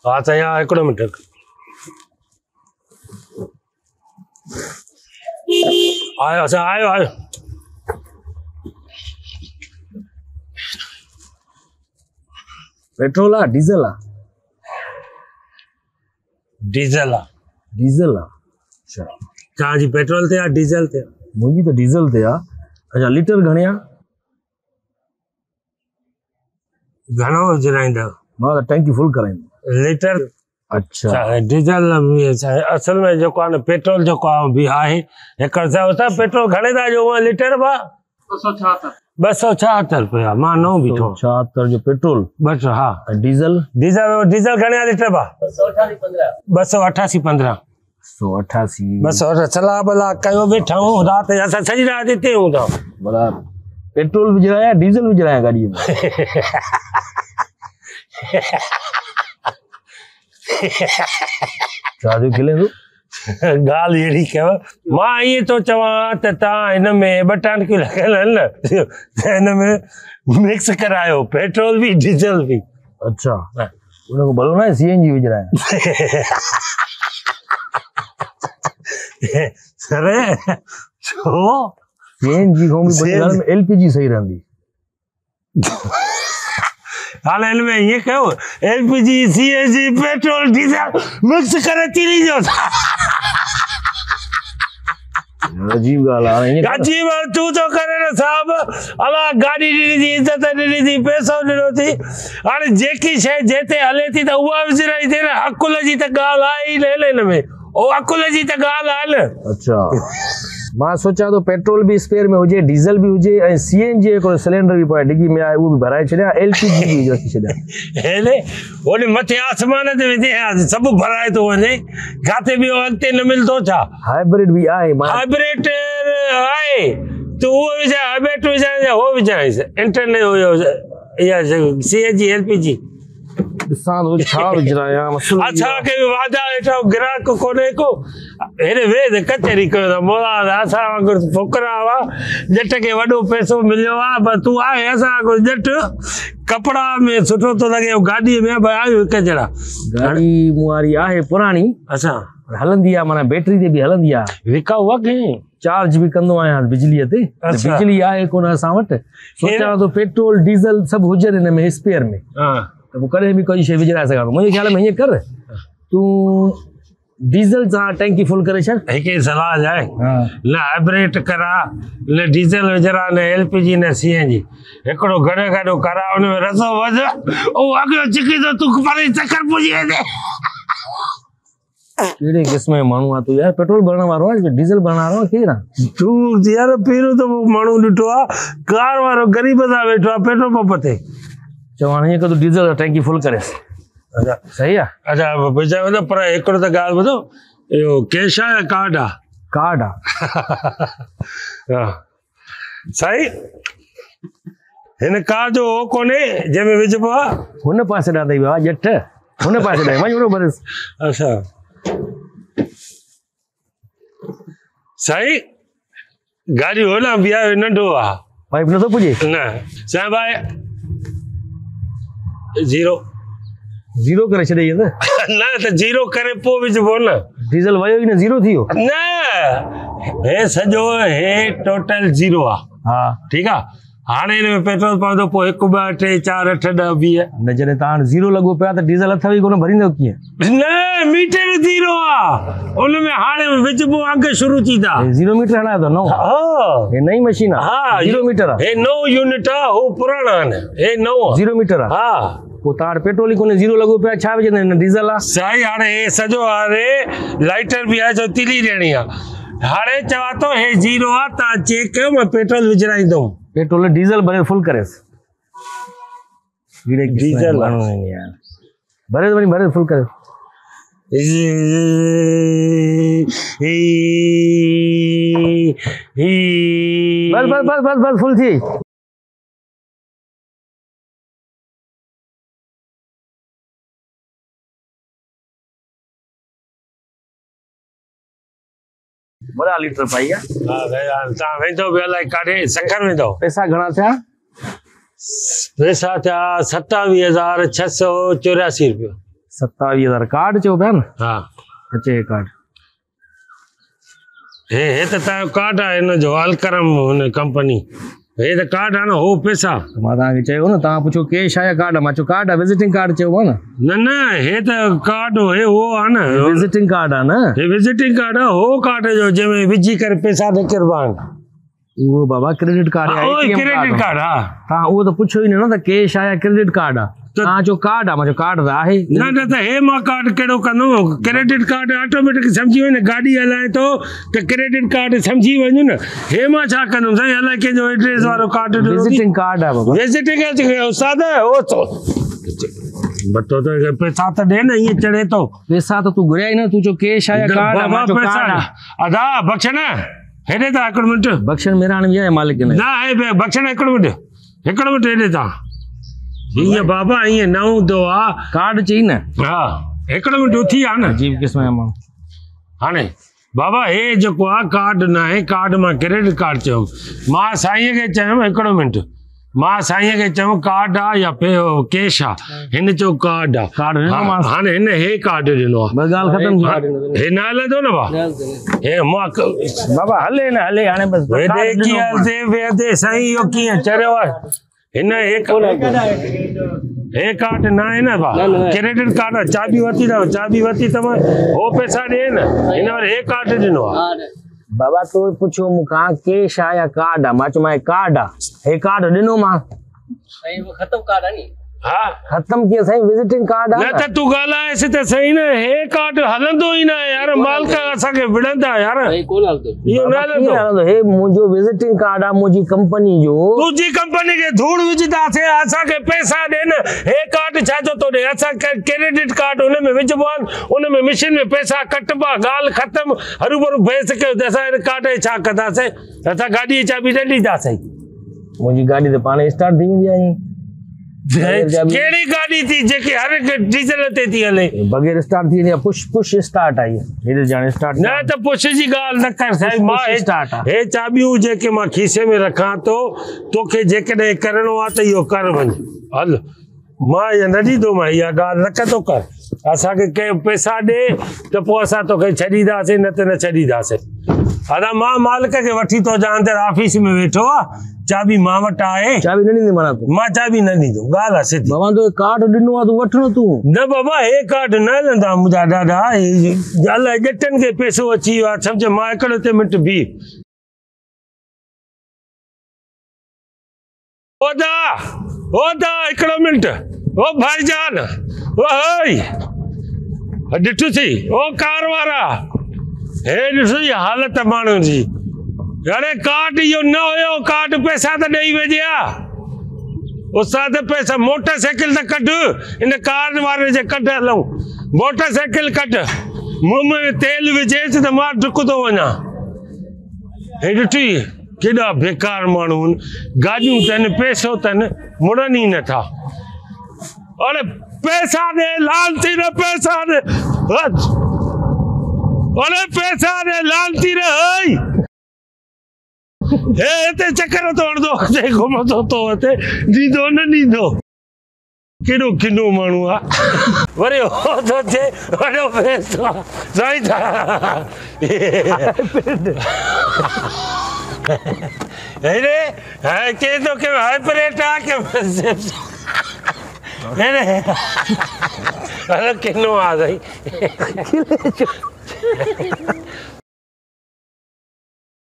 हाँ तो यहाँ एक मिनट आयो अच्छा आयो आयो पेट्रोल आ डीजल आ डीजल आ अच्छा कहाँ जी पेट्रोल थे या डीजल थे मुझी तो डीजल थे आ अच्छा लीटर घणे आ घणो विझराईंदा मां तो टैंकी फुल कराईंदो लीटर अच्छा डीजल असल में जो आहे पेट्रोल जो भी आहे एकड़ सां पेट्रोल घणे था ॾियो लीटर बा 276 रुपया मां नओ बीठो 276 जो पेट्रोल बस हाँ डीजल डीजल घणे लीटर बा 288.15 188 सलाह भला कयो वेठा हूं राति असां सॼी राति हिते हूं था बराबर पेट्रोल विझराया डीजल विझराया गाड़ी में शादी खिले तू ॻाल्हि अहिड़ी कयो मां ईअं थो चवां त तव्हां हिन में 2 टांकियूं लॻियल आहिनि न त हिन में मिक्स करायो पेट्रोल भी डीजल भी अच्छा उनको भलो ना सीएनजी विझराया सरे छो सीएनजी को भी बड़ी में एलपीजी सही रहंदी हाल इनमें ये कहो LPG CNG petrol diesel mix करे तीरी जो अजीब गाल आ रही है अजीब तू तो करे ना साहब अला गाड़ी दी थी इज्जत दी थी पैसो ॾिनो थी हाणे जेकी शइ जेते हले थी त उहा विझराई थी न अकुल जी त ॻाल्हि आहे ई न हिन में ओ अकुल जी त ॻाल्हि आहे न अच्छा मां सोचा तो पेट्रोल भी स्पेयर में हुजे डीजल भी हुजे ऐं सीएनजी को सिलेंडर भी पए डिगी में आए वो भी भराए छड्या एलपीजी भी रखी छड्या हेले ओने मथे आसमान ते विधे सब भराए तो वने गाते भी अगते न मिलतो छा हाइब्रिड भी आए हाइब्रिड आए तो वो विचा हाइब्रिड विचा हो विचा इंटरनेट हो या सीएनजी एलपीजी दिसान वो छा विजराया मसलो अच्छा के वादा एठो ग्राहक कोने को हेरे वेद कचहरी कयो मोला असा अगर फुकरा वा जट के वडो पैसो मिलियो आ पर तू आए असा को जट कपड़ा में सुठो तो लगे गाड़ी में आयो कचरा गाड़ी मुआरी आहे पुरानी अच्छा हलंदी आ माने बैटरी ते भी हलंदी आ विका वगे चार्ज भी कंदो आया बिजली ते बिजली आहे कोन असा वट सोचा तो पेट्रोल डीजल सब हुजर इन में स्पेयर में हां तो वो करे भी कोई शे विजरा सका मुझे ख्याल में ये कर तू डीजल सा टैंकी फुल करे छ एक सलाह जाए न हाइब्रिड करा न डीजल विजरा न एलपीजी न सीएनजी एकड़ो गड़े गाडो करा उन में रसो वज ओ आगे चिकी तो तू पर चक्कर पुजी दे केड़े किस्म में मानू आ तू यार पेट्रोल भरना वारो है डीजल भरना वारो के ना तू यार पीरो तो मानू डिठो आ कार वारो गरीब सा बैठो आ पेट्रोल पंप ते चवाने ये तो डीजल टैंकी फुल करे अच्छा सही है अच्छा भैया मतलब पर एकड़ो तो गाल बतो यो कैश आ कार्ड आ हां सही हिन कार जो कोने जे में विजबो आ हुन पासे दा दई बा जट हुन पासे दा मैं बरोबर अच्छा सही गाड़ी हो ना बिया नंढो आ पाइप न तो पुजे ना साईं भाई जीरो करे छड़े ये ना तो जीरो करे पो विजबो न डीजल वयो न जीरो थियो ना हे सजो हे टोटल जीरो आ हां ठीक आ हाने इन में पेट्रोल पवंदो पो 1 2 3 4 8 10 20 न जने तान जीरो लगो पे त डीजल अथई कोन भरिंदो किए न मीटर जीरो आ उन में हाने विजबो आगे शुरू थी था 0 मीटर हना तो नो हां ये नई मशीन आ हां 0 मीटर आ हे नो यूनिट आ हो पुराना न हे नो 0 मीटर आ हां को तार पेट्रोल कोने जीरो लगो पे छा वजन न डीजल आ सही हाने हे सजो हाने लाइटर भी आ जो तिली रहनी आ हाने चवा तो हे जीरो आ ता चेक कयो मैं पेट्रोल विजराई दो पेट्रोल डीजल भरे फुल करे डीजल यार भरे फुल करे बस फुल थी बड़ा लीटर पाई है हां भाई ता वेंदो बेला काढे सखर वेंदो पैसा घणा था पैसा था 27,684 रुपया 27,000 कार्ड चओ पिया न हा अचे कार्ड हे त तव्हांजो कार्ड आहे हिन जो अलकरम हुन कंपनी हे त कार्ड आहे न हो पैसा मां तव्हांखे चयो न तव्हां पुछो कैश आहे या कार्ड आहे मां चयो कार्ड आहे विज़िटिंग कार्ड चयो न न हे त कार्ड हे हो आहे न विज़िटिंग कार्ड आहे न हे विज़िटिंग कार्ड आहे हो कार्ड जो जंहिंमें विझी करे पैसा निकिरबा आहिनि उहो बाबा क्रेडिट कार्ड आहे क्रेडिट कार्ड हा तव्हां उहो त पुछो ई न त कैश आहे या क्रेडिट कार्ड आहे तव्हां चयो कार्ड आहे मां चयो कार्ड त आहे न त हे मां कार्ड कहिड़ो कंदुमि क्रेडिट कार्ड ऑटोमेटिक सम्झी वञे गाॾी हलाए थो त क्रेडिट कार्ड सम्झी वञु न हे मां छा कंदुमि साईं अलाए कंहिंजो एड्रेस वारो कार्ड विज़िटिंग कार्ड आहे बाबा विज़िटिंग उस्ताद हो तो बतो तो पैसा त ॾे न ईअं चढ़े थो पैसा त तूं घुरिया ई न तूं चयो कैश आहे या कार्ड आहे मां चयो कार्ड आहे अदा बख्शण हेॾे था हिकिड़ो मिंट बख्शण मेराणी बि आहे मालिक न हे बख्शण हिकिड़ो मिंट हेॾे था हीअं बाबा ईअं न हूंदो आहे कार्ड चई न हा हिकिड़ो मिंट उथी आहे न अजीब क़िस्म जा माण्हू हाणे बाबा हे जेको आहे कार्ड न आहे कार्ड मां क्रेडिट कार्ड चयुमि मां साईंअ खे चयुमि हिकिड़ो मिंट मां साईंअ खे चयुमि कार्ड आहे या कैश आहे हिन चयो कार्ड आहे कार्ड हाणे हिन हे कार्ड ॾिनो आहे ॻाल्हि ख़तम हे न हलंदो न भाउ हे मां बाबा हले न हले हाणे बसि कीअं साईं इहो कीअं चरियो आहे हिन हे कार्ड न आहे न भाउ क्रेडिट कार्ड आहे चाबी वरिती अथव हो पैसा ॾे न हिन वरी हे कार्ड ॾिनो आहे बाबा तो पुछो मूंखां कैश आहे या कार्ड आहे मां चयोमांइ कार्ड आहे हे कार्ड ॾिनो मां साईं वो ख़तम कार्ड आहे नी हा ख़तम कीअं साईं विज़िटिंग कार्ड आहे न त तूं ॻाल्हाएसि त सही न हे कार्ड हलंदो ई न यार मालिक असांखे विढ़ंदा यार इहो न हलंदो हे मुंहिंजो विज़िटिंग कार्ड आहे मुंहिंजी कंपनी जो तुंहिंजी कंपनी खे धूड़ विझंदासीं असांखे पैसा ॾे न हे कार्ड छा जो थो ॾे असां क्रेडिट कार्ड हुन में विझबो आहे हुन में मशीन में पैसा कटबा ॻाल्हि ख़तम हरू भरू बहस कयो त असां हिन कार्ड जी छा कंदासीं असां गाॾी जी चाबी न ॾींदासीं मुंहिंजी गाॾी त पाण स्टार्ट थी वेंदी आहे कहिड़ी गाॾी थी जेकी हर डीज़ल ते थी हले बग़ैर स्टार्ट थी वेंदी आहे पुश स्टार्ट आहे हेॾे ॼाणे स्टार्ट न त पुश जी ॻाल्हि न कर साईं मां हे चाबियूं जेके मां खीसे में रखां थो तोखे जेकॾहिं करिणो आहे त इहो कर वञ हल मां इहा न ॾींदोमांइ इहा ॻाल्हि न कंदो कर असांखे कंहिं पैसा ॾे त पोइ असां तोखे छॾींदासीं न त न छॾींदासीं अदा मां मालिक खे वठी थो जा अंदरि ऑफिस में वेठो आहे चाबी मां वटि आहे चाबी न ॾींदी माना तूं मां चाबी न ॾींदो ॻाल्हि आहे सिधी बाबा तो कार्ड ॾिनो आहे तूं वठ न तूं न बाबा हे कार्ड न हलंदा मुंहिंजा ॾाढा अलाए ॼटनि खे पैसो अची वियो आहे सम्झ मां हिकिड़ो ते मिंट बीह ओदा हिकिड़ो मिंट ओ भाईजान ओ हई ॾिठोसीं ओ कार वारा हे ॾिसोसीं हालत माण्हुनि जी अरे कार्ड इहो न हुयो कार्ड पैसा त ॾेई वेझे उस्ताद पैसा मोटरसाइकिल त कढ हिन कार वारे जे कढ हलूं मोटरसाइकिल कढ मुंहुं में तेल विझेसि त मां डुकंदो वञा हे ॾिठी केॾा बेकार माण्हू आहिनि गाॾियूं अथनि पैसो अथनि मुड़नि ई नथा अरे पैसा ॾे लालची न पैसा ॾे अरे पैसा ॾे लालची न हिते चक्कर थो हणंदो हिते घुमंदो थो हिते ॾींदो न ॾींदो केॾो किनो माण्हू आहे वरी हो थो थिए वॾो पैसो आहे साईं हेॾे हाणे चए थो की हाइपरेट आहे की हलो किनो आहे साईं